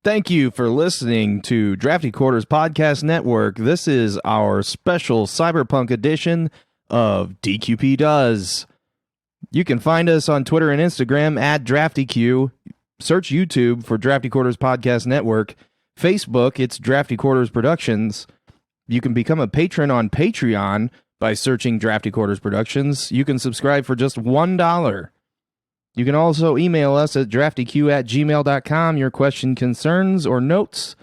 Thank you for listening to Drafty Quarters Podcast Network. This is our special Cyberpunk edition of DQP Does. You can find us on Twitter and Instagram at DraftyQ. Search YouTube for Drafty Quarters Podcast Network. Facebook, it's Drafty Quarters Productions. You can become a patron on Patreon by searching Drafty Quarters Productions. You can subscribe for just $1. You can also email us at draftyq@gmail.com, your question, concerns, or notes.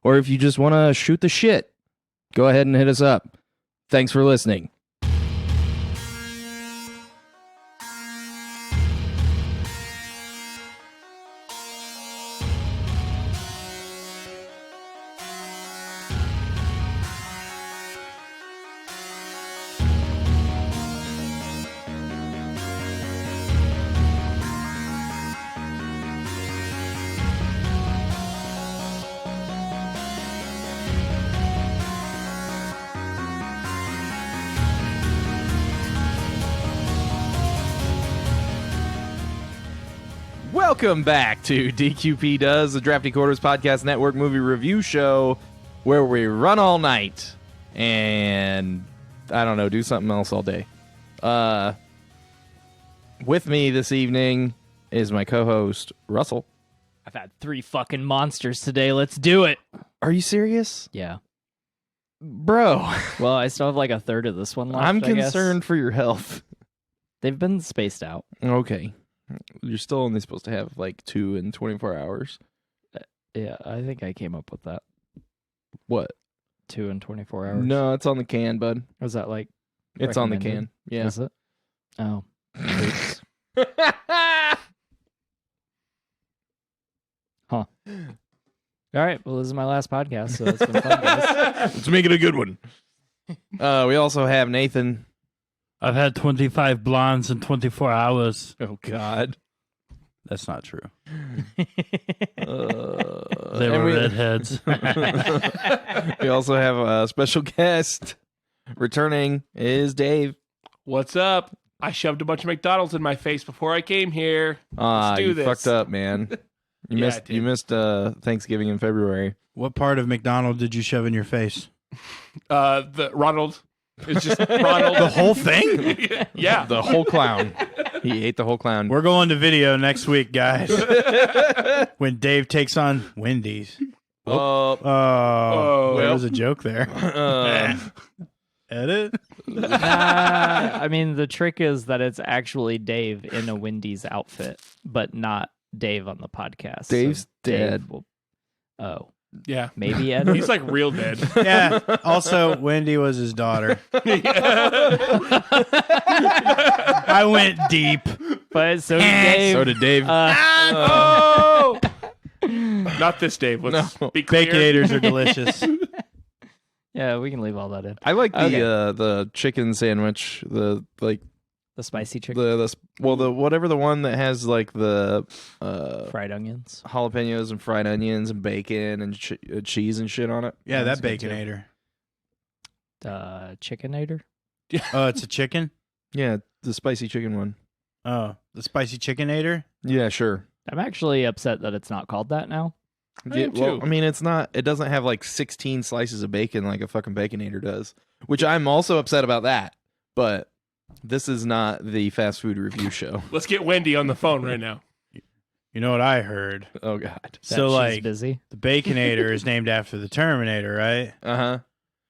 Or if you just want to shoot the shit, go ahead and hit us up. Thanks for listening. Welcome back to DQP Does, the Drafty Quarters Podcast Network movie review show where we run all night and, I don't know, do something else all day. With me this evening is my co-host, Russell. I've had 3 fucking monsters today. Let's do it. Are you serious? Yeah. Bro. Well, I still have like a third of this one left, I'm I guess. concerned for your health. They've been spaced out. Okay. You're still only supposed to have like 2 in 24 hours. Yeah, I think I came up with that. What? 2 in 24 hours. No, it's on the can, bud. Was that like It's on the recommended? can. Yeah. Is it? Oh. Oops. Huh. All right. Well, this is my last podcast, so it's been fun, guys. Let's make it a good one. We also have Nathan. I've had 25 blondes in 24 hours. Oh, God. That's not true. They They were redheads. We also have a special guest returning is Dave. What's up? I shoved a bunch of McDonald's in my face before I came here. Let's do You this. fucked up, man. You Yeah, I missed Thanksgiving in February. What part of McDonald did you shove in your face? The Ronald. It's just Ronald. The whole thing? Yeah. The whole clown. He ate the whole clown. We're going to video next week, guys. When Dave takes on Wendy's. There was a joke there. Edit? I mean, the trick is that it's actually Dave in a Wendy's outfit, but not Dave on the podcast. Dave's dead. Oh. Yeah. Maybe Ed. He's like real dead. Yeah. Also, Wendy was his daughter. I went deep. But so did Dave. So did Dave. Oh! Not this Dave. Let's be clear. Baconators are delicious. Yeah, we can leave all that in. I like Okay. the chicken sandwich. The spicy chicken, the whatever the one that has like the fried onions. jalapenos and fried onions and bacon and cheese and shit on it. Yeah, That's that good, too. Baconator. Chickenator. Oh, it's a chicken? Yeah, the spicy chicken one. Oh, the spicy chickenator? Yeah, sure. I'm actually upset that it's not called that now. I am too. I mean, it's not. It doesn't have like 16 slices of bacon like a fucking Baconator does, which I'm also upset about that. But this is not the fast food review show. Let's get Wendy on the phone right now. You know what I heard? Oh God. That So, she's like, busy. the Baconator is named after the Terminator, right? Uh-huh.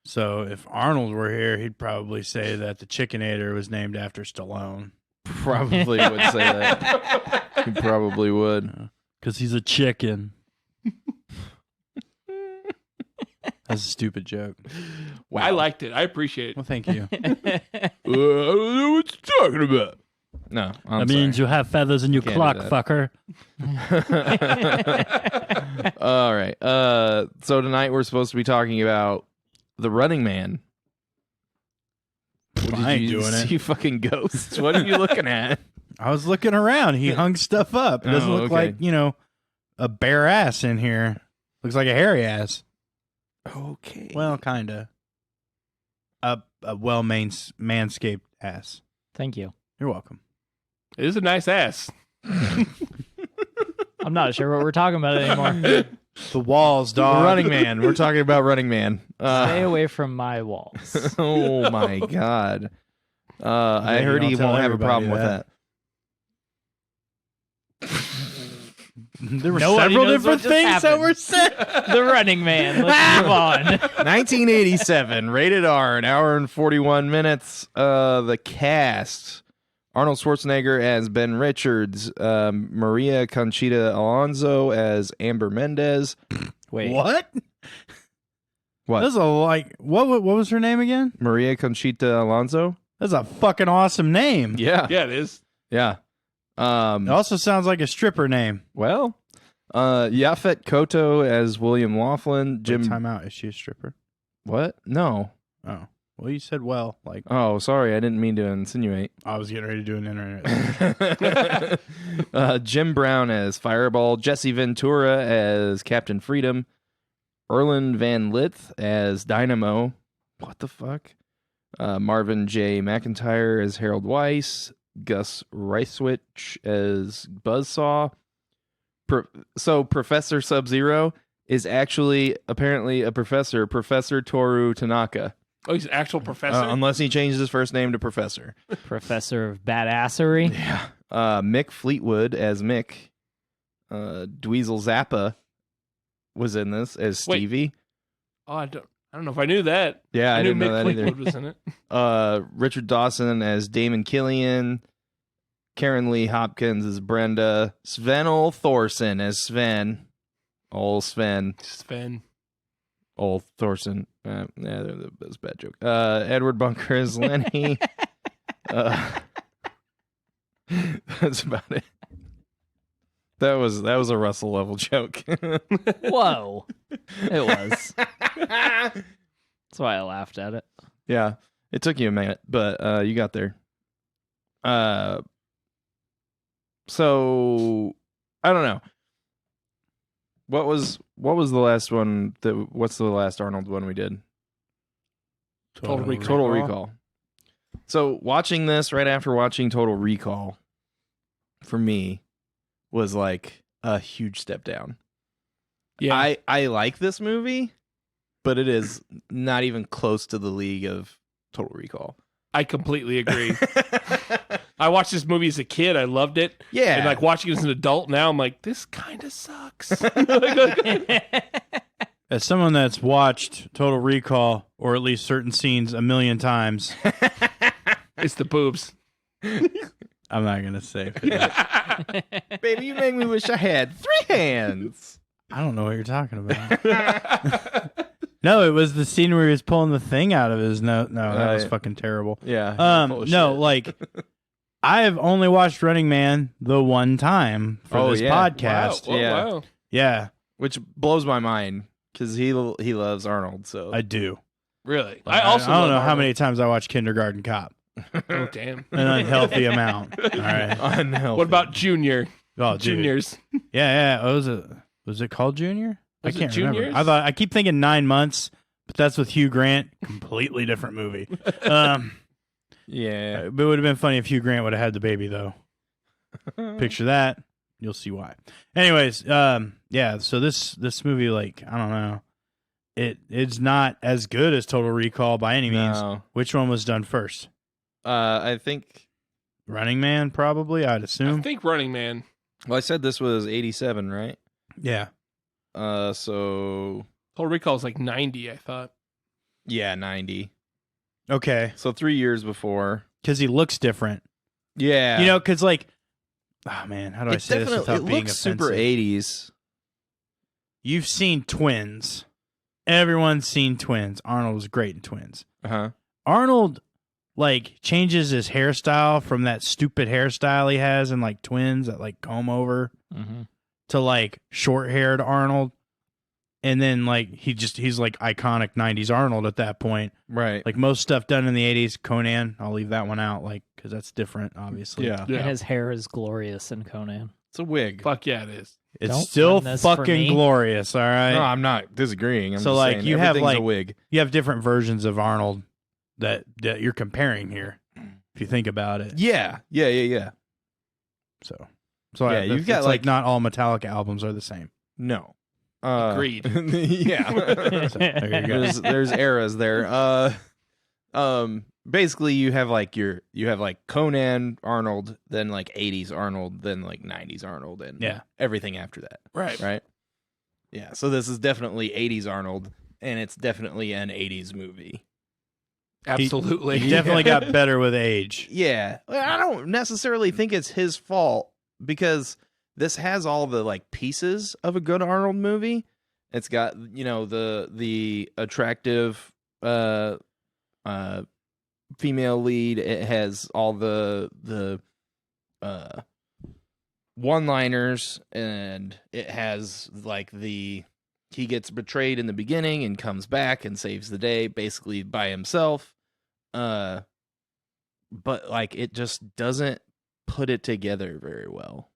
So if Arnold were here, he'd probably say that the Chickenator was named after Stallone. Probably would say that. He probably would. Because he's a chicken. That's a stupid joke. Wow. I liked it. I appreciate it. Well, thank you. I don't know what you're talking about. No, I'm That means sorry. you have feathers in your Can't do clock, that. fucker. All right. So tonight we're supposed to be talking about The Running Man. What, I ain't did you doing it. see fucking ghosts? What are you looking at? I was looking around. He hung stuff up. It doesn't Oh, look okay. like, a bare ass in here. Looks like a hairy ass. Okay. Well, kind of. A manscaped ass. Thank you. You're welcome. It is a nice ass. I'm not sure what we're talking about anymore. The walls, dog. Running Man. We're talking about Running Man. Stay away from my walls. Oh my god. I you heard don't he tell won't have a everybody problem with that. that. There were Nobody several knows what different just things that happened. were said. The Running Man. Let's move on. 1987, rated R, an hour and 41 minutes. The cast: Arnold Schwarzenegger as Ben Richards, Maria Conchita Alonso as Amber Mendez. Wait. What? What? That's what was her name again? Maria Conchita Alonso? That's a fucking awesome name. Yeah. Yeah, it is. Yeah. It also sounds like a stripper name. Well, Yaphet Kotto as William Laughlin. Jim, Jim. time out. Is she a stripper? What? No. Oh, well, you said like Oh, sorry. I didn't mean to insinuate. I was getting ready to do an internet. Jim Brown as Fireball. Jesse Ventura as Captain Freedom. Erland Van Lith as Dynamo. What the fuck? Marvin J. McIntyre as Harold Weiss. Gus Reiswich as Buzzsaw. So Professor Sub-Zero is actually apparently a professor, Professor Toru Tanaka. Oh, he's an actual professor? Unless he changes his first name to Professor. Professor of Badassery. Yeah. Mick Fleetwood as Mick. Dweezil Zappa was in this as Wait. Stevie. Oh, I don't know if I knew that. Yeah, I knew didn't know Mick that either. Fleetwood was in it. Richard Dawson as Damon Killian. Karen Lee Hopkins as Brenda. Sven Thorson as Sven. Ol Sven. Sven. Ol Thorson. Yeah, that was a bad joke. Edward Bunker as Lenny. That's about it. That was a Russell level joke. Whoa. It was. That's why I laughed at it. Yeah, it took you a minute, but you got there. So I don't know. What was the last one what's the last Arnold one we did? Total Recall. Total Recall. So watching this right after watching Total Recall for me was like a huge step down. Yeah. I like this movie, but it is not even close to the league of Total Recall. I completely agree. I watched this movie as a kid. I loved it. Yeah. And like watching it as an adult now, I'm like, this kind of sucks. As someone that's watched Total Recall, or at least certain scenes, a million times, It's the boobs. I'm not gonna say. Baby, you make me wish I had 3 hands. I don't know what you're talking about. No, it was the scene where he was pulling the thing out of his nose. No, that was fucking terrible. Yeah. No, like I have only watched Running Man the one time for this podcast. Wow. Oh, Yeah. wow. Yeah, Which blows my mind because he loves Arnold. So I do. Really? But I also I don't love know how Arnold. many times I watched Kindergarten Cop. Oh, damn. An unhealthy amount. All right. unhealthy. What about Junior? Oh, dude. Juniors. Yeah. Was it called Junior? Was it I can't remember. Juniors? I keep thinking 9 months, but that's with Hugh Grant. Completely different movie. Yeah. It would have been funny if Hugh Grant would have had the baby, though. Picture that. You'll see why. Anyways, yeah. So this movie, like, I don't know, it's not as good as Total Recall by any means. No. Which one was done first? I think. Running Man, probably. I'd I assume. think Running Man. Well, I said this was 87, right? Yeah. So Total Recall is like 90, I thought. yeah, 90. Okay. So 3 years before. Because he looks different. Yeah. You know, because like, oh man, how do I it say this definitely without it being looks offensive? super 80s. You've seen Twins. Everyone's seen Twins. Arnold was great in Twins. Uh-huh. Arnold, like, changes his hairstyle from that stupid hairstyle he has in, like, Twins, that, like, comb over, to, like, short-haired Arnold. And then, like, he's, like, iconic 90s Arnold at that point. Right. Like, most stuff done in the 80s, Conan, I'll leave that one out, like, because that's different, obviously. Yeah. Yeah. And his hair is glorious in Conan. It's a wig. Fuck yeah, it is. It's Don't still run this for fucking me. glorious, all right? No, I'm not disagreeing. I'm So, just like, saying you have, everything's like- a wig. You have different versions of Arnold that you're comparing here, if you think about it. Yeah. So Yeah, you've you've got, like, not all Metallica albums are the same. No. Agreed. Yeah. There you go. There's eras there. Basically you have like Conan Arnold, then like 80s Arnold, then like 90s Arnold, and everything after that. Right. Yeah. So this is definitely 80s Arnold, and it's definitely an 80s movie. Absolutely. He definitely got better with age. Yeah. I don't necessarily think it's his fault, because this has all the like pieces of a good Arnold movie. It's got, the attractive female lead. It has all the one-liners, and it has like he gets betrayed in the beginning and comes back and saves the day basically by himself. But like it just doesn't put it together very well.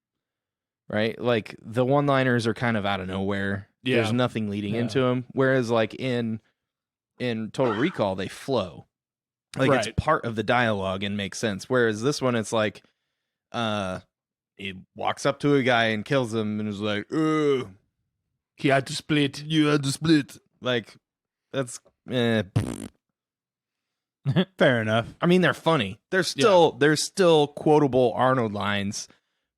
Right? Like the one-liners are kind of out of nowhere. Yeah. There's nothing leading into them. Whereas like in Total Recall, they flow. Like it's part of the dialogue and makes sense. Whereas this one, it's like, he walks up to a guy and kills him and is like, He had to split. you had to split. Like, that's, Fair enough. I mean, they're funny. There's still quotable Arnold lines,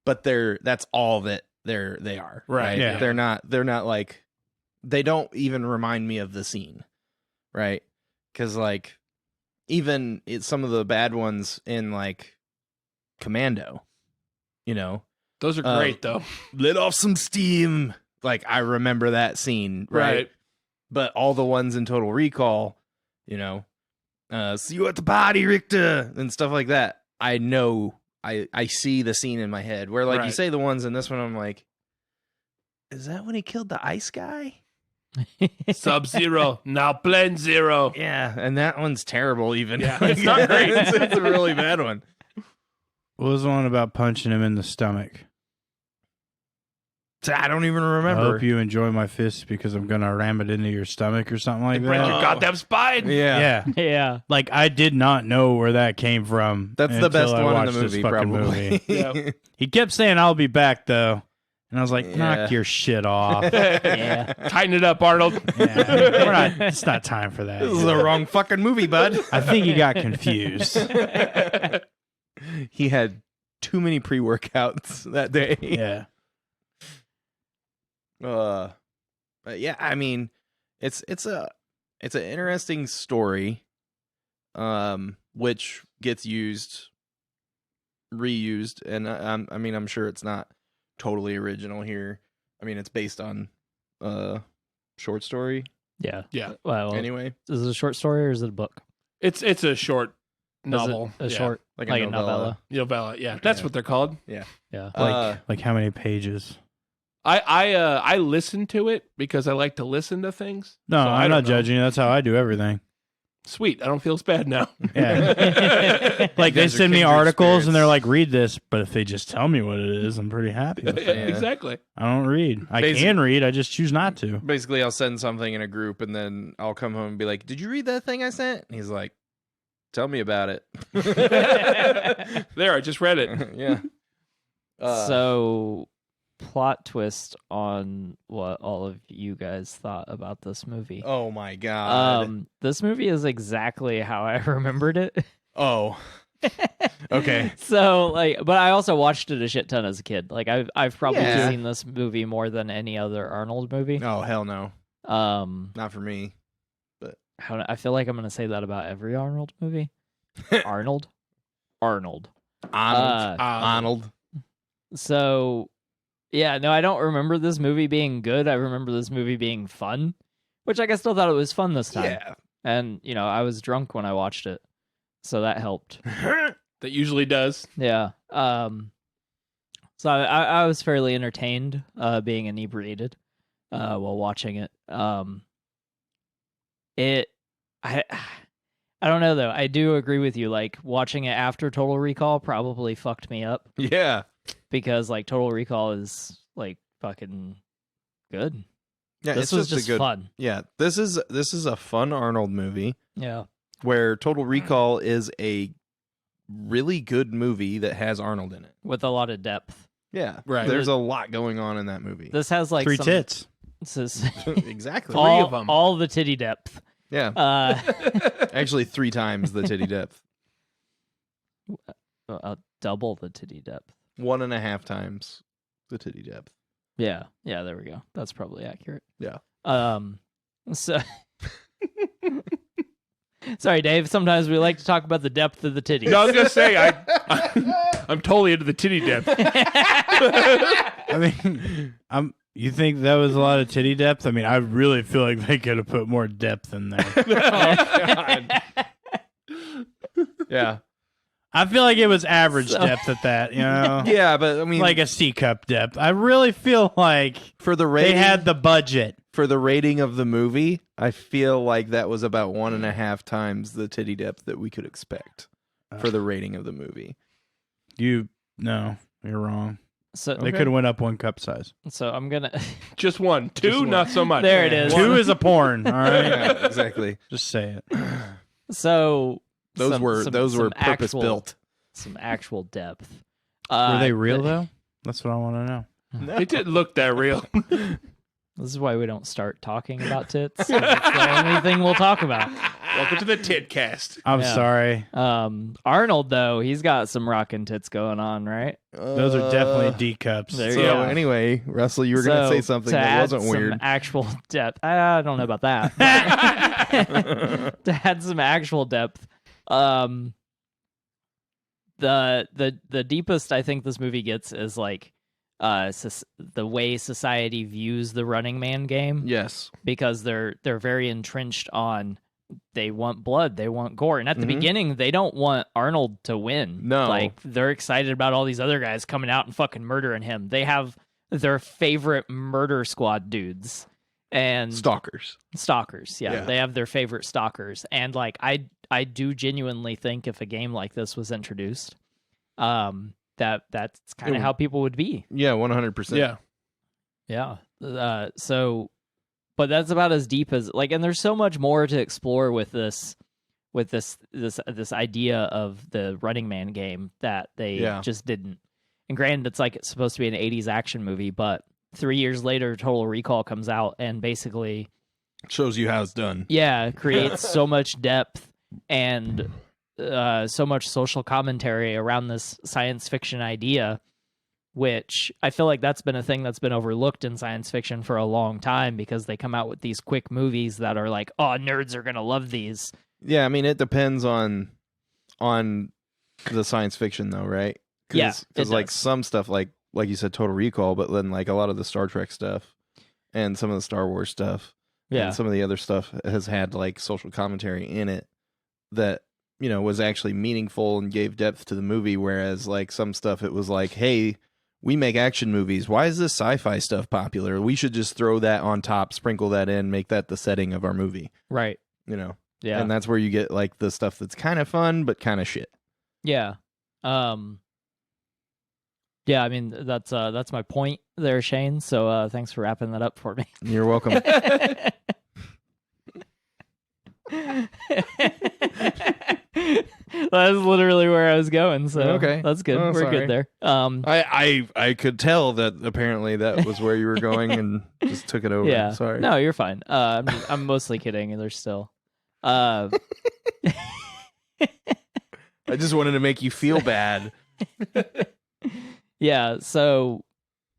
but that's all that they are. Right. Yeah. They're not like, they don't even remind me of the scene. Right. Cause like, even some of the bad ones in like Commando, Those are great, though. Lit off some steam. Like, I remember that scene. Right. But all the ones in Total Recall, see you at the party, Richter, and stuff like that. I know, I see the scene in my head where like you say the ones in this one, I'm like, is that when he killed the ice guy? Sub-Zero, now Plan Zero. Yeah, and that one's terrible even. Yeah, it's not great. It's a really bad one. What was the one about punching him in the stomach? I don't even I remember. hope you enjoy my fist because I'm going to ram it into your stomach or something like Break that. your goddamn spine. Yeah. Yeah. Like, I did not know where that came from. That's the best until I one in the watched this movie, fucking probably. movie. Yeah. He kept saying, I'll be back, though. And I was like, Yeah. knock your shit off. Yeah. Tighten it up, Arnold. Yeah, it's not time for that. This is the wrong fucking movie, bud. I think he got confused. He had too many pre-workouts that day. Yeah. But yeah, I mean, it's an interesting story, which gets reused, and I'm sure it's not totally original here. I mean, it's based on short story. Yeah. Yeah. Well, Anyway, is it a short story or is it a book? It's a short Is it novel. a Yeah. short, like like a a novella. Novella. Yeah, that's Yeah. what they're called. Yeah. Like how many pages? I listen to it because I like to listen to things. No, So I I'm don't not know. judging you. That's how I do everything. Sweet. I don't feel as bad now. Yeah. Like, they guys are send me kindred articles and they're spirits. like, read this. But if they just tell me what it is, I'm pretty happy with it. Exactly. I don't read. I Basi- can read. I just choose not to. basically, I'll send something in a group, and then I'll come home and be like, "Did you read that thing I sent?" And he's like, "Tell me about it." There, I just read it. Yeah. So, plot twist on what all of you guys thought about this movie. Oh my god. This movie is exactly how I remembered it. Oh. Okay. So, like, but I also watched it a shit ton as a kid. Like, I've probably Yeah. seen this movie more than any other Arnold movie. Oh hell no. Not for me. I feel like I'm gonna say that about every Arnold movie. Arnold. Arnold. So, yeah, no, I don't remember this movie being good. I remember this movie being fun, which I still thought it was fun this time. Yeah. And, I was drunk when I watched it, so that helped. That usually does. Yeah. So I was fairly entertained being inebriated while watching it. I don't know, though. I do agree with you. Like, watching it after Total Recall probably fucked me up. Yeah. Because, like, Total Recall is, like, fucking good. Yeah. This it's was just just a good. fun. Yeah. This is a fun Arnold movie Yeah. where Total Recall is a really good movie that has Arnold in it. With a lot of depth. Yeah. Right. There's a lot going on in that movie. This has, like, Three some, tits. This is Exactly. Three of 'em. all the titty depth. Yeah. Actually, 3 times the titty depth. Double the titty depth. 1.5 times the titty depth. Yeah, there we go. That's probably accurate. Yeah. So sorry, Dave. Sometimes we like to talk about the depth of the titties. No, I was gonna say I'm totally into the titty depth. I mean, you think that was a lot of titty depth? I mean, I really feel like they could have put more depth in there. Oh, God. Yeah. I feel like it was average depth at that, you know? Yeah, but I mean, Like a C cup depth. I really feel like for the they rating, had the budget. for the rating of the movie, I feel like that was about 1.5 times the titty depth that we could expect for the rating of the movie. No, you're wrong. So They could have went up 1 cup size. So I'm gonna. Just one. Two, not so much. There it is. 2 is a porn, all right? Yeah, exactly. Just say it. So Those were purpose actual, built. Some actual depth. Were they real, though? That's what I want to know. It didn't look that real. This is why we don't start talking about tits. 'Cause it's the only thing we'll talk about. Welcome to the Titcast. I'm Yeah. sorry. Arnold, though, he's got some rockin' tits going on, right? Those are definitely D cups. There So you go. anyway, Russell, you were going to say something to that add wasn't some weird. actual depth. I don't know about that. To add some actual depth, the deepest I think this movie gets is like the way society views the Running Man game, Yes. because they're very entrenched on, they want blood, they want gore, and at the Mhm. beginning they don't want Arnold to win. No. Like, they're excited about all these other guys coming out and fucking murdering him. They have their favorite murder squad dudes and Stalkers. stalkers. Yeah, Yeah. they have their favorite stalkers. And like, I do genuinely think if a game like this was introduced, that's kind of how people would be. Yeah, 100%. Yeah. Yeah. So, but that's about as deep as, like, and there's so much more to explore with this idea of the Running Man game that they just didn't. And granted, it's supposed to be an 80s action movie, but 3 years later, Total Recall comes out and basically Shows you how it's done. creates so much depth and so much social commentary around this science fiction idea, which I feel like that's been a thing that's been overlooked in science fiction for a long time, because they come out with these quick movies that are like, oh, nerds are going to love these. Yeah, I mean, it depends on the science fiction, though, right? Yeah, it Because, like, does. some stuff, like you said, Total Recall, but then, like, a lot of the Star Trek stuff and some of the Star Wars stuff Yeah. and some of the other stuff has had, like, social commentary in it that, you know, was actually meaningful and gave depth to the movie, whereas, like, some stuff, it was like, hey, we make action movies. Why is this sci-fi stuff popular? We should just throw that on top, sprinkle that in, make that the setting of our movie, Right. you know? Yeah. And that's where you get, like, the stuff that's kind of fun, but kind of shit. Yeah. Yeah, I mean, that's my point there, Shane. So thanks for wrapping that up for me. You're welcome. That's literally where I was going. So Okay. that's good. Oh, We're sorry. good there. I could tell that apparently that was where you were going and just took it over. Yeah. Sorry. No, you're fine. I'm mostly kidding. And there's still. I just wanted to make you feel bad. Yeah. So,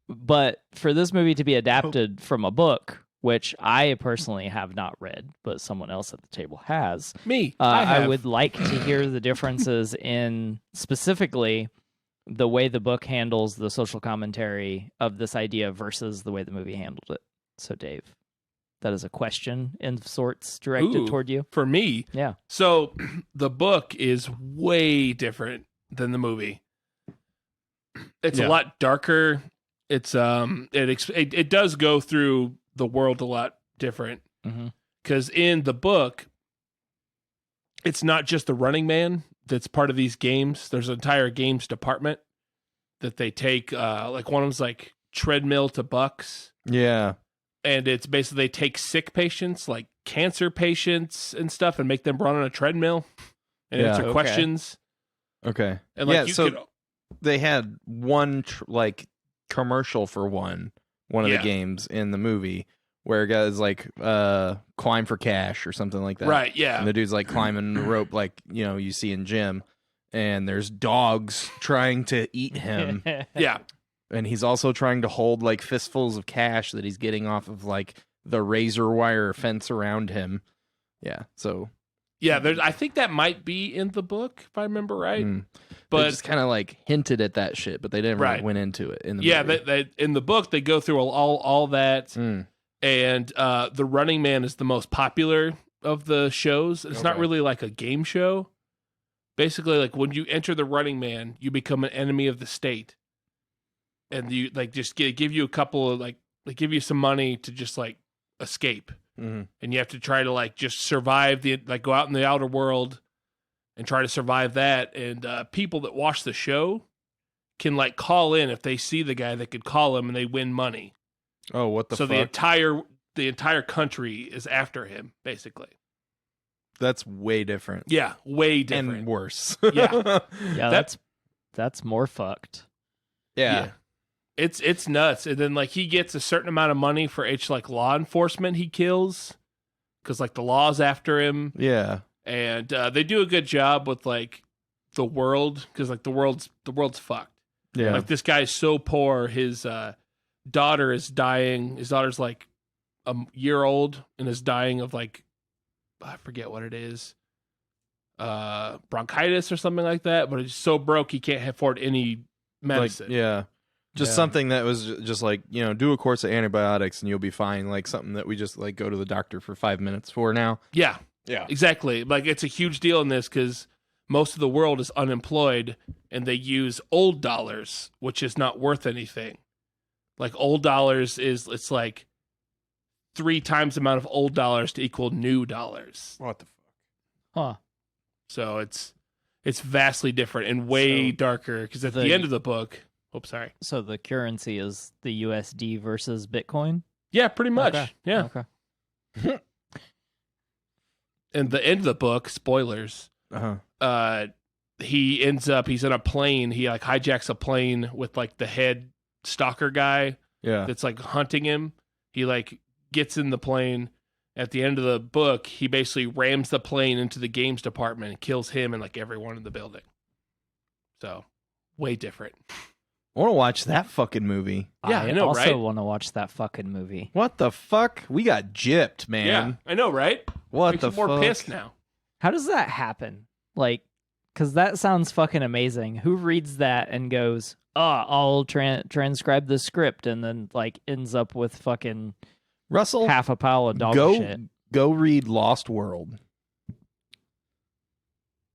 but for this movie to be adapted from a book, which I personally have not read, but someone else at the table has, Me. I have. would like to hear the differences in specifically the way the book handles the social commentary of this idea versus the way the movie handled it. So, Dave, that is a question in sorts directed Ooh. toward you. For me. Yeah. So the book is way different than the movie. It's Yeah. a lot darker. It's it does go through the world a lot different, Mm-hmm. because in the book, it's not just the Running Man that's part of these games. There's an entire games department that they take. Like one of them's like treadmill to bucks, Yeah. and it's basically they take sick patients, like cancer patients and stuff, and make them run on a treadmill and Yeah. answer Okay. questions. Okay. And like yeah, you so could, they had one like commercial for one of Yeah. the games in the movie where guys like climb for cash or something like that. Right, yeah. And the dude's like climbing the rope like, you see in gym, and there's dogs trying to eat him. Yeah. And he's also trying to hold like fistfuls of cash that he's getting off of like the razor wire fence around him. Yeah. So Yeah, I think that might be in the book, if I remember right. they But just kind of like hinted at that shit, but they didn't really Right. went into it in the yeah, movie. they, in the book they go through all that, and the Running Man is the most popular of the shows. It's not Okay. really like a game show. Basically, like when you enter the Running Man, you become an enemy of the state, and you like just give you a couple of like they give you some money to just like escape, and you have to try to like just survive go out in the outer world and try to survive that. And people that watch the show can like call in if they see the guy. They could call him and they win money. Oh, what the So fuck? the entire country is after him, basically. That's way different. Yeah, way different. And worse. Yeah. Yeah, that's more fucked. Yeah. It's nuts. And then like he gets a certain amount of money for each like law enforcement he kills, because like the law's after him. Yeah. And they do a good job with like the world, because like the world's fucked. Yeah. Like this guy's so poor, his daughter is dying. His daughter's like a year old and is dying of like, I forget what it is, bronchitis or something like that. But he's so broke he can't afford any medicine. Like, yeah. Just Yeah. something that was just like, do a course of antibiotics and you'll be fine. Like something that we just like go to the doctor for 5 minutes for now. Yeah, Yeah. exactly. Like it's a huge deal in this because most of the world is unemployed and they use old dollars, which is not worth anything. Like old dollars it's like 3 times the amount of old dollars to equal new dollars. What the fuck? Huh. So it's vastly different and way darker, because at the end of the book, sorry. So the currency is the USD versus Bitcoin? Yeah, pretty much. Okay. Yeah. Okay. And the end of the book, spoilers, he's in a plane. He like hijacks a plane with like the head stalker guy Yeah. that's like hunting him. He like gets in the plane. At the end of the book, he basically rams the plane into the games department and kills him and like everyone in the building. So way different. I want to watch that fucking movie. Yeah, I know, also right? want to watch that fucking movie. What the fuck? We got gypped, man. Yeah, I know, right? What Makes the me more fuck? pissed now. How does that happen? Like, because that sounds fucking amazing. Who reads that and goes, I'll transcribe the script, and then like ends up with fucking Russell, half a pile of dog go shit? go read Lost World.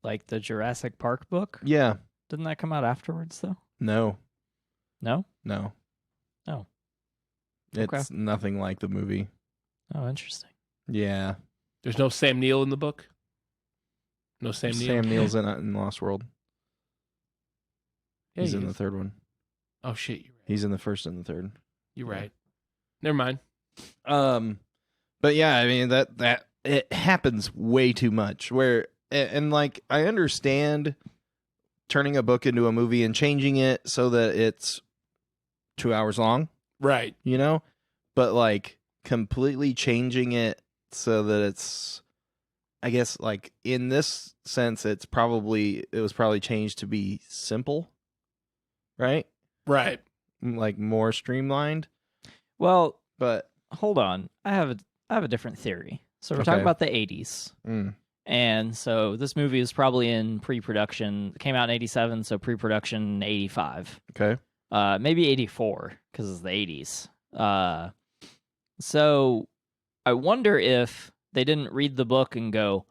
Like the Jurassic Park book? Yeah. Didn't that come out afterwards, though? No. No? No. Oh. It's Okay. nothing like the movie. Oh, interesting. Yeah. There's no Sam Neill in the book? No Sam Neill? Sam Neill's in Lost World. Yeah, He's he in the is. third one. Oh, shit. You're right. He's in the first and the third. You're right. Never mind. But yeah, I mean that it happens way too much. Where and like I understand turning a book into a movie and changing it so that it's 2 hours long, Right. but like completely changing it so that it's, I guess, like in this sense, it was probably changed to be simple, right? Right. Like more streamlined. Well, But hold on. I have a different theory. So we're talking Okay. about the 80s. And so this movie is probably in pre-production. It came out in 87, so pre-production 85. okay, Maybe 84 because it's the 80s. So I wonder if they didn't read the book and go,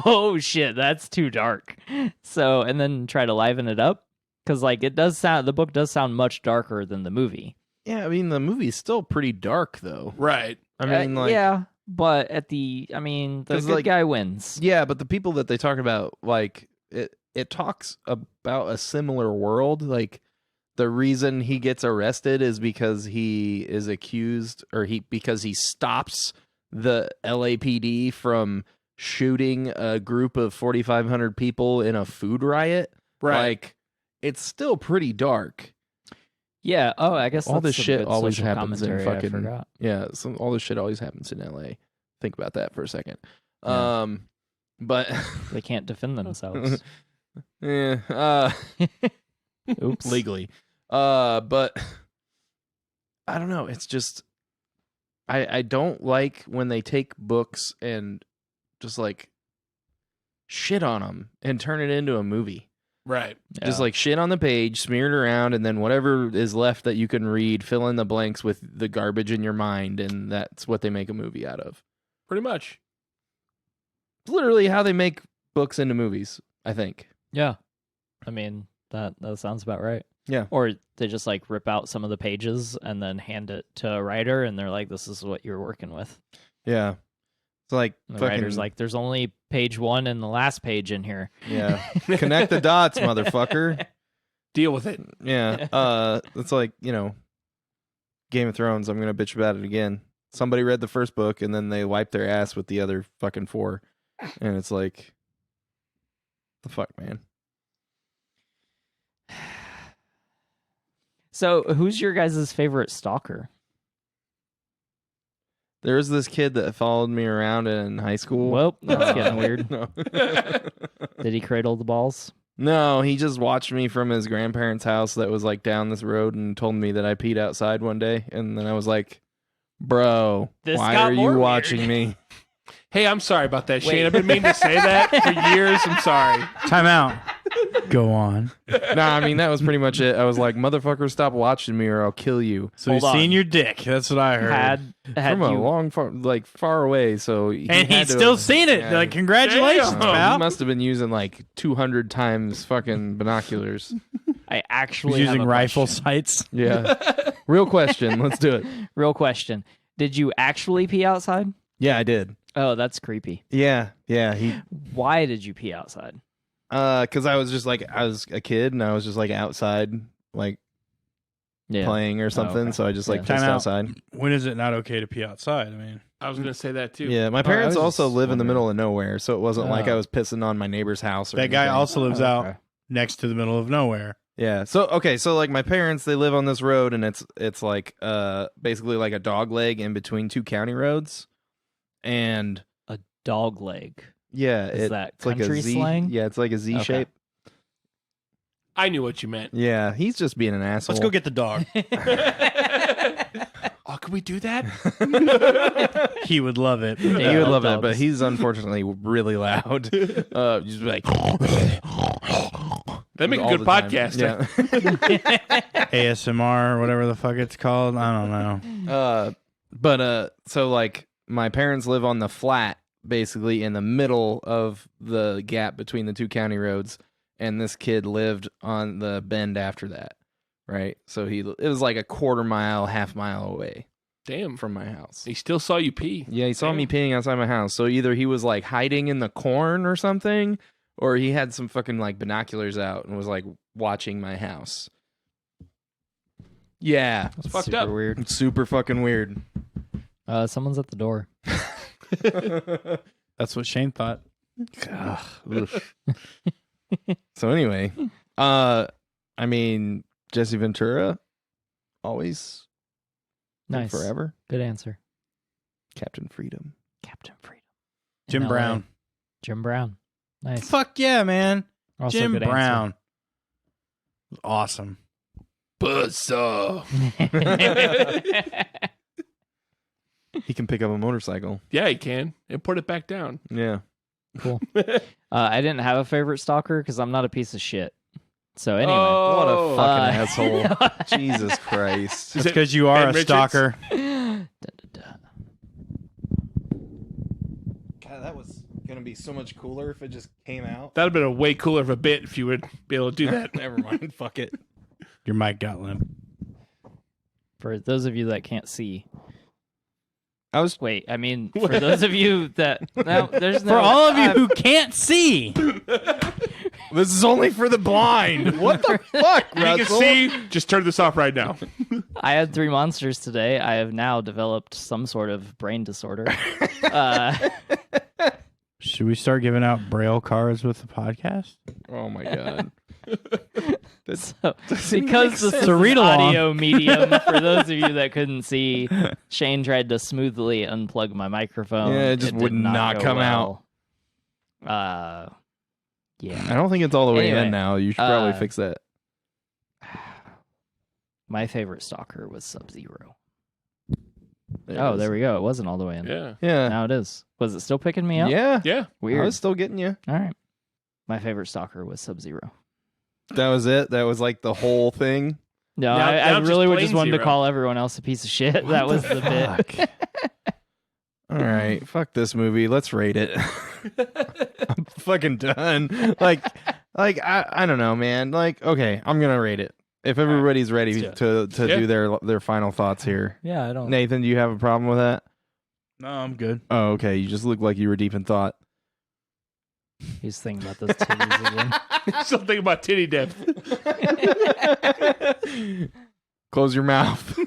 "Oh shit, that's too dark." So and then try to liven it up, because like the book does sound much darker than the movie. yeah. I mean, the movie's still pretty dark though. Right. I mean, like yeah, but the 'Cause, good like- guy wins. yeah, but the people that they talk about, like it talks about a similar world. Like the reason he gets arrested is because he is accused, or because he stops the LAPD from shooting a group of 4,500 people in a food riot. Right. Like it's still pretty dark. Yeah. Oh, I guess all that's this some shit good always social happens in commentary. I fucking forgot. yeah. All this shit always happens in L.A. Think about that for a second. Yeah. But They can't defend themselves. yeah, Oops. legally. But I don't know. It's just I don't like when they take books and just like shit on them and turn it into a movie. Right. Just like shit on the page, smear it around, and then whatever is left that you can read, fill in the blanks with the garbage in your mind, and that's what they make a movie out of. Pretty much. It's literally how they make books into movies, I think. Yeah. I mean, that sounds about right. Yeah. Or they just like rip out some of the pages and then hand it to a writer, and they're like, "This is what you're working with." Yeah. It's like And the fucking, writer's like, "There's only page 1 and the last page in here." yeah. Connect the dots, motherfucker. Deal with it. Yeah. It's like, Game of Thrones. I'm going to bitch about it again. Somebody read the first book and then they wiped their ass with the other fucking 4. And it's like, the fuck, man. So, who's your guys' favorite stalker? There was this kid that followed me around in high school. Well, that's getting weird. No. Did he cradle the balls? No, he just watched me from his grandparents' house that was like down this road and told me that I peed outside one day. And then I was like, bro, This why got are more you weird. watching me? Hey, I'm sorry about that, Shane. Wait. I've been meaning to say that for years. I'm sorry. Time out. Go on. Nah, I mean, that was pretty much it. I was like, motherfucker, stop watching me or I'll kill you. So Hold he's on. seen your dick. That's what I heard. Had From a you long, far away. So he and had he's to still have- seen it. yeah. Like, congratulations, Damn. He pal. must have been using like 200 times fucking binoculars. I He's actually have using a rifle question. sights. Yeah. Real question. Let's do it. Real question. Did you actually pee outside? Yeah, I did. Oh, that's creepy. Yeah. He, Why did you pee outside? because I was just like, I was a kid and I was just like outside, like Yeah. playing or something. okay. So I just like Yeah. pissed Time out. outside. When is it not okay to pee outside? I mean, I was going to say that too. Yeah. My I parents was also just live in the wondering. middle of nowhere. So it wasn't like Oh. I was pissing on my neighbor's house or that guy anything. also lives Oh, out okay. next to the middle of nowhere. Yeah. So okay. So like my parents, they live on this road, and it's like basically like a dog leg in between 2 county roads, and A dog leg. yeah, Is that it's like a country Z. slang? Yeah, it's like a Z Okay. shape. I knew what you meant. Yeah, he's just being an asshole. Let's go get the dog. Oh, can we do that? He would love it. He Yeah, would I love love it, but dogs. he's unfortunately really loud. Just be like That make a all good the time. podcast. Yeah. ASMR or whatever the fuck it's called. I don't know. But so like my parents live on the flat, basically in the middle of the gap between the 2 county roads, and this kid lived on the bend after that, right? So it was like a quarter mile, half mile away Damn. from my house. He still saw you pee. Yeah, he saw me peeing outside my house. So either he was like hiding in the corn or something, or he had some fucking like binoculars out and was like watching my house. Yeah, It's fucked Super up. weird. it's super fucking weird. Someone's at the door. That's what Shane thought. So anyway, I mean, Jesse Ventura, always, Nice. forever, Good answer. Captain Freedom. Captain Freedom. Jim In LA. Brown. Jim Brown. Nice. Fuck yeah, man. Also Jim good answer. Brown. Awesome. Buzzsaw. He can pick up a motorcycle. Yeah, he can. And put it back down. Yeah. Cool. I didn't have a favorite stalker because I'm not a piece of shit. So anyway. What a Oh. fucking asshole. Jesus Christ. That's because you are Ben a Richards? stalker. God, that was going to be so much cooler if it just came out. That'd have been a way cooler of a bit if you would be able to do that. Never mind. Fuck it. Your mic got limp. For those of you that can't see. I was Wait, I mean, for those of you that... No, there's no... For all of you who can't see, This is only for the blind. What the fuck, You can Russell? see, just turn this off right now. I had 3 monsters today. I have now developed some sort of brain disorder. should we start giving out Braille cards with the podcast? Oh my god. So, doesn't because make this sense. is So read an along. audio medium, for those of you that couldn't see, Shane tried to smoothly unplug my microphone. Yeah, it just did would not go come well. Yeah. I don't think it's all the way Anyway, in now. You should probably uh, fix that. My favorite Stalker was Sub-Zero. There Oh, it there is. we go. It wasn't all the way in. Yeah. Yeah. Now it is. Was it still picking me up? Yeah. Yeah. Weird. I was still getting you. All right. My favorite Stalker was Sub-Zero. That was it. That was like the whole thing. No, Now- I now just really would plain just wanted to Zero. call everyone else a piece of shit. That was the bit. All right, fuck this movie. Let's rate it. I'm fucking done. Like I don't know, man. Like, okay, I'm gonna rate it. If everybody's ready let's to Yeah. do their final thoughts here. Yeah, I don't. Nathan, do you have a problem with that? No, I'm good. Oh, okay. You just look like you were deep in thought. He's thinking about those titties again. Still thinking about titty depth. Close your mouth.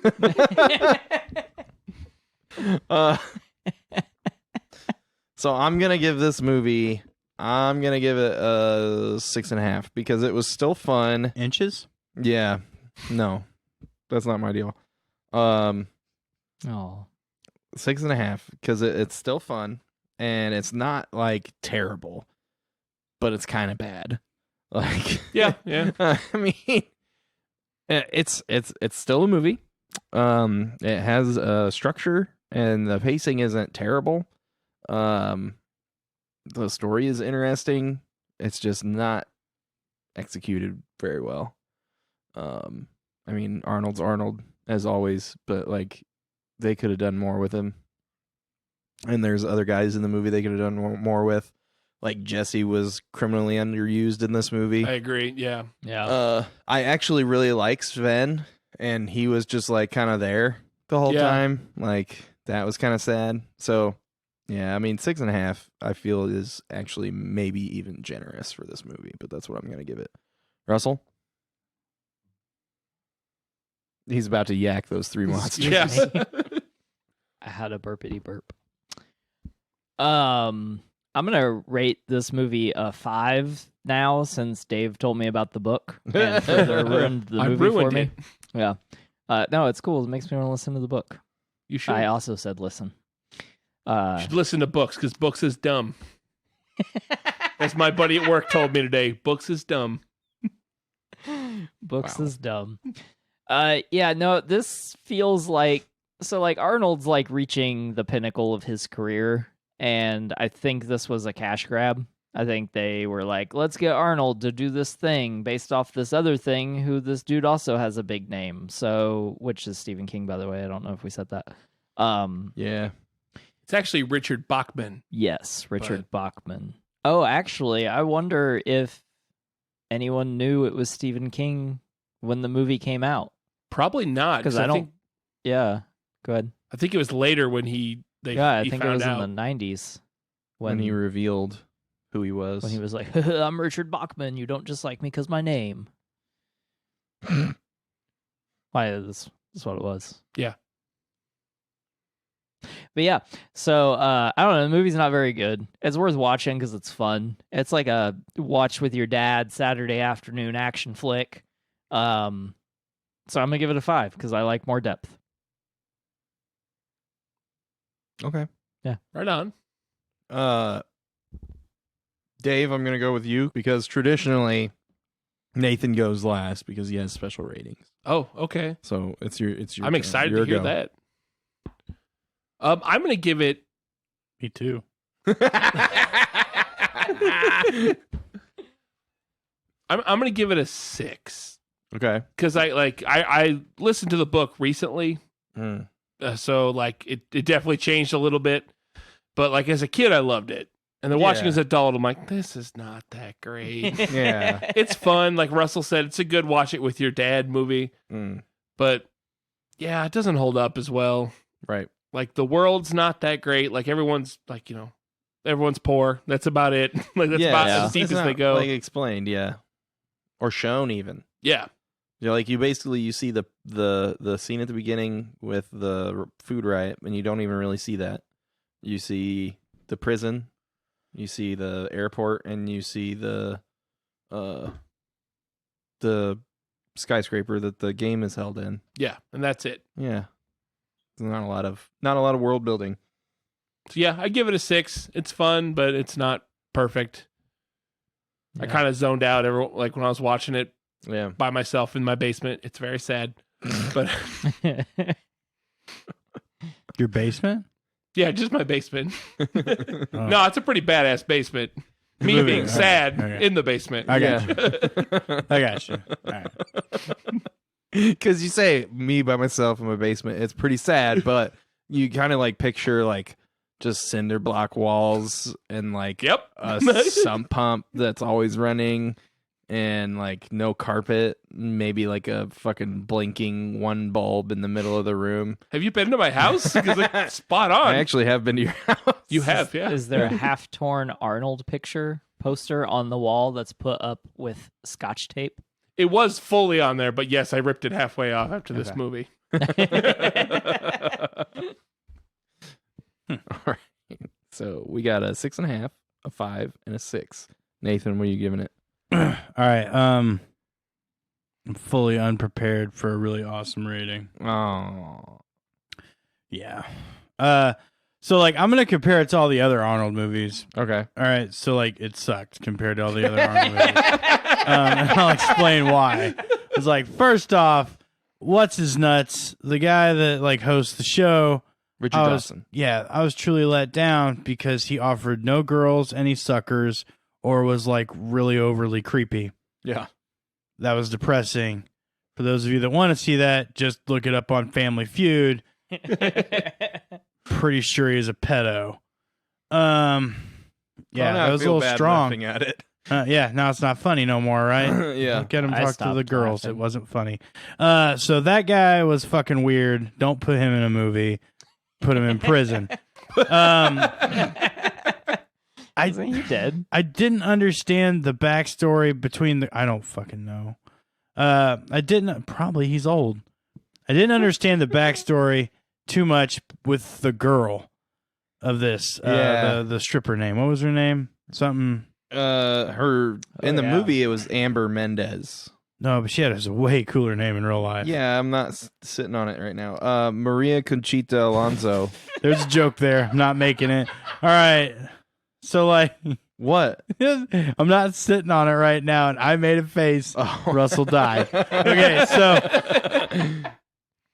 So I'm gonna give this movie. I'm gonna give it a 6.5 because it was still fun. Inches? Yeah, no, that's not my deal. Oh, 6.5 because it's still fun and it's not like terrible, but it's kind of bad. Like, Yeah. Yeah. I mean, it's still a movie. It has a structure and the pacing isn't terrible. The story is interesting. It's just not executed very well. I mean, Arnold's Arnold as always, but like they could have done more with him. And there's other guys in the movie they could have done more with. Like Jesse was criminally underused in this movie. I agree. Yeah. yeah. I actually really like Sven, and he was just like kind of there the whole Yeah. time. Like that was kind of sad. So yeah, I mean 6.5 I feel is actually maybe even generous for this movie, but that's what I'm gonna give it. Russell? He's about to yak those 3 monsters. Yes. I had a burpity burp. I'm gonna rate this movie a 5 now since Dave told me about the book and further ruined the I movie ruined for me. it. Yeah. No, it's cool. It makes me want to listen to the book. You should. I also said listen. You should listen to books because books is dumb. As my buddy at work told me today, books is dumb. Books Wow. is dumb. Yeah, no, this feels like Arnold's like reaching the pinnacle of his career, and I think this was a cash grab. I think they were like, let's get Arnold to do this thing based off this other thing, who this dude also has a big name. So, which is Stephen King, by the way. I don't know if we said that. Yeah. It's actually Richard Bachman. Yes, Richard Bachman. Oh, actually, I wonder if anyone knew it was Stephen King when the movie came out. Probably not. Because I don't. Yeah, go ahead. I think it was later when he I he think it found was out. in the 90s When he revealed who he was. when he was like, "I'm Richard Bachman. You don't just like me because my name." Why? That's what it was. Yeah. But yeah, so I don't know. The movie's not very good. It's worth watching because it's fun. It's like a watch with your dad Saturday afternoon action flick. So I'm gonna give it a 5 because I like more depth. Okay. Right on. Dave, I'm gonna go with you because traditionally Nathan goes last because he has special ratings. Oh, okay. So it's your I'm turn. excited Your to hear go. that. I'm gonna give it. Me too. I'm gonna give it a 6 Okay. because I listened to the book recently, Mm. so like it definitely changed a little bit. But like as a kid, I loved it, and then watching Yeah. as an adult, I'm like, this is not that great. Yeah. It's fun, like Russell said, it's a good watch it with your dad movie, Mm. but yeah, it doesn't hold up as well. Right. Like the world's not that great. Like everyone's like, everyone's poor. That's about it. Like that's about as deep It's as they not, go. Like explained, yeah, or shown even. Yeah. You know, like you see the scene at the beginning with the food riot, and you don't even really see that. You see the prison, you see the airport, and you see the skyscraper that the game is held in. Yeah, and that's it. Yeah. There's not a lot of world building. So yeah, I give it a 6. It's fun, but it's not perfect. I kind of zoned out like when I was watching it Yeah. by myself in my basement. It's very sad. But Your basement? yeah, just my basement. Oh. No, it's a pretty badass basement. Me Moving. being sad Okay. in the basement. I got you. I got you. All right. Because you say me by myself in my basement, it's pretty sad, but you kind of like picture like just cinder block walls and like Yep. a sump pump that's always running and like no carpet, maybe like a fucking blinking one bulb in the middle of the room. Have you been to my house? Because it's spot on. I actually have been to your house. You have, yeah. Is there a half-torn Arnold poster on the wall that's put up with scotch tape? It was fully on there, but yes, I ripped it halfway off after this Okay. movie. All right. So we got a 6.5, a 5, and a 6. Nathan, what are you giving it? All right. I'm fully unprepared for a really awesome rating. Oh. Yeah. So like I'm gonna compare it to all the other Arnold movies. Okay. All right. So like it sucked compared to all the other Arnold movies. And I'll explain why. It's like first off, what's his nuts? The guy that like hosts the show. Richard I was, Dawson. yeah, I was truly let down because he offered no girls any suckers or was like really overly creepy. Yeah. That was depressing. For those of you that want to see that, just look it up on Family Feud. Pretty sure he's a pedo. Yeah, that was a little strong. At it. Yeah, now it's not funny no more, right? Yeah. Get him I talk to the stopped girls. laughing. It wasn't funny. So that guy was fucking weird. Don't put him in a movie. Put him in prison. Isn't he dead? I didn't understand the backstory between the. I don't fucking know. I didn't. Probably he's old. I didn't understand the backstory too much with the girl of this. Yeah. The stripper name. What was her name? Something. Her in the yeah. movie it was Amber Mendez. No, but she had a way cooler name in real life. Yeah, I'm not sitting on it right now. Maria Conchita Alonso. There's a joke there. I'm not making it. All right. So like, What? I'm not sitting on it right now, and I made a face. Oh. Russell died. Okay,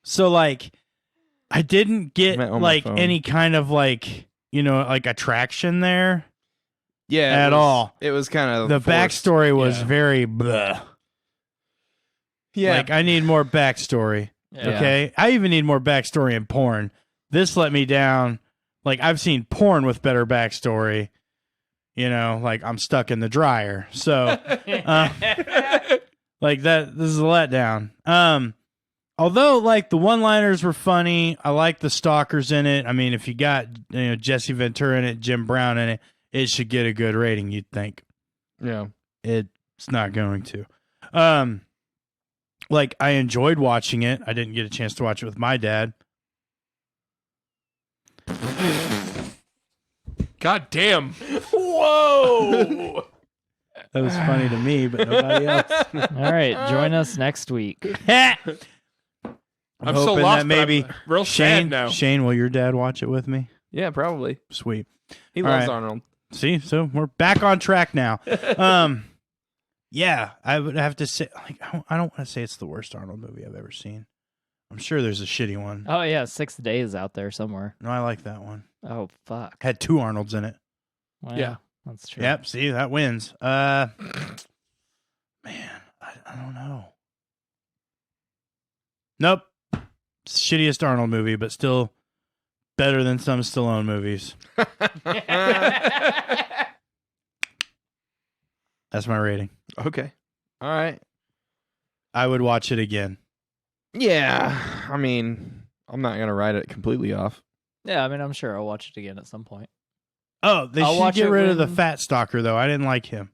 so like, I didn't get I'm on my like phone. any kind of like like attraction there. Yeah, At all. It was kind of The backstory was Yeah. very blah. Yeah, Like I need more backstory. Yeah. Okay, I even need more backstory in porn. This let me down. Like I've seen porn with better backstory. Like I'm stuck in the dryer. So, like that. This is a letdown. Although like the one-liners were funny, I like the stalkers in it. I mean, if you got Jesse Ventura in it, Jim Brown in it, it should get a good rating. You'd think. yeah. It's not going to. Like I enjoyed watching it. I didn't get a chance to watch it with my dad. God damn. Whoa. That was funny to me, but nobody else. All right, join us next week. I'm so hoping lost, that maybe but I'm real sad Shane, now. Shane, will your dad watch it with me? Yeah, probably. Sweet. He All loves right. Arnold. See, so we're back on track now. Yeah, I would have to say, like, I don't want to say it's the worst Arnold movie I've ever seen. I'm sure there's a shitty one. Oh yeah, 6 days out there somewhere. No, I like that one. Oh fuck. Had 2 Arnolds in it. Well, Yeah. that's true. Yep. See, that wins. Man, I don't know. Nope. Shittiest Arnold movie, but still better than some Stallone movies. That's my rating. Okay. All right. I would watch it again. Yeah. I mean, I'm not gonna write it completely off. Yeah, I mean, I'm sure I'll watch it again at some point. Oh, they I'll should watch get it rid of the when- fat stalker, though. I didn't like him.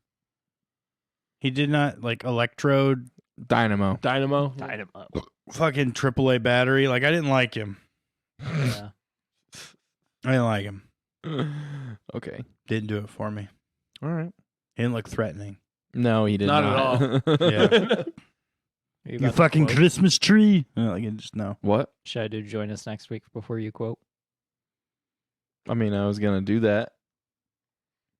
He did not like electrode, Dynamo. Dynamo. Dynamo. fucking AAA battery. Like I didn't like him. Yeah. I didn't like him. Okay. Didn't do it for me. All right. He didn't look threatening. No, he did Not not. at all. Yeah. You fucking Christmas tree. Like, just no. What? Should I do join us next week before you quote? I mean, I was gonna do that.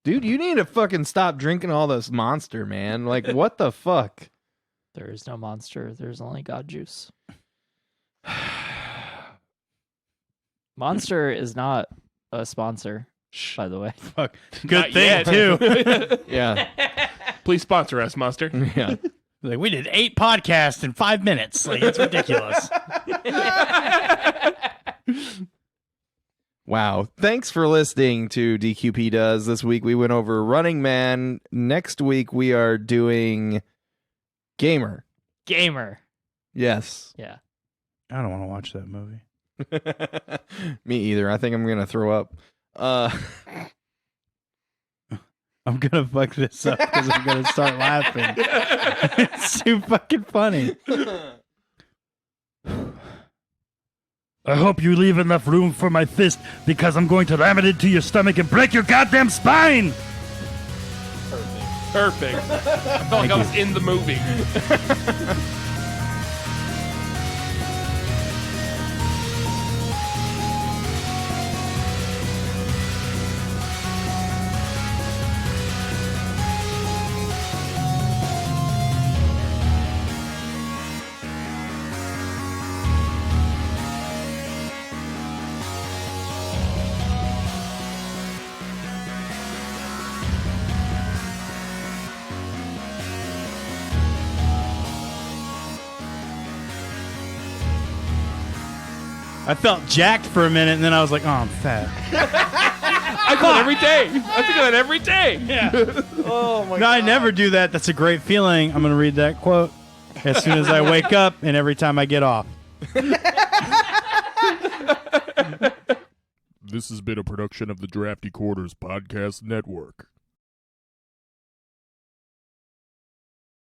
Dude, you need to fucking stop drinking all this Monster, man. Like, what the fuck? There is no Monster. There's only God juice. Monster is not a sponsor, by the way. Fuck. Good Not thing, yet. too. Yeah. Please sponsor us, Monster. Yeah. Like, we did 8 podcasts in 5 minutes. Like, it's ridiculous. Wow. Thanks for listening to DQP Does. This week we went over Running Man. Next week we are doing Gamer. Gamer. Yes. Yeah. I don't want to watch that movie. Me either. I think I'm going to throw up. I'm going to fuck this up because I'm going to start laughing. It's too fucking funny. I hope you leave enough room for my fist because I'm going to ram it into your stomach and break your goddamn spine. Perfect. I felt like I was in the movie. I felt jacked for a minute, and then I was like, oh, I'm fat. I do that every day. I think of that every day. Yeah. Oh my No, I never do that. That's a great feeling. I'm going to read that quote as soon as I wake up and every time I get off. This has been a production of the Drafty Quarters Podcast Network.